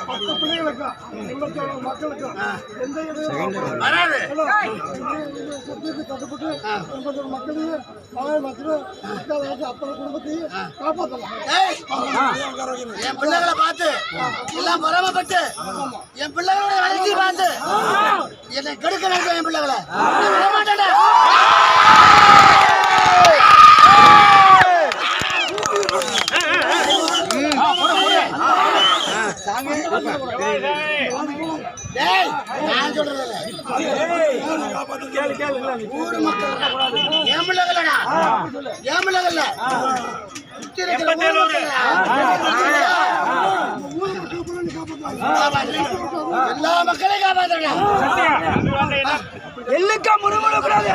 10 பிள்ளைகளுக்கும் 26 மக்களுக்கும் எந்த இடையும் வராது. கட்டுப்பட்டு 81 மக்களையும் மற்றும் அத்தனை குடும்பத்தையும் காப்பாற்றலாம். என் பிள்ளைகளை பார்த்து எல்லாம் பொறாமப்பட்டு என் பிள்ளைகளோட வளர்ச்சி பார்த்து என்னை கெடுக்க நினைச்ச என் பிள்ளைகளை மாட்டேன். நான் சொல்றது ஊர் மக்கள் என் பிள்ளைகளா என் பிள்ளைகள் எல்லா மக்களையும் காப்பாற்றணும். எல்லுக்கா முறுமுறுக்கூடாது.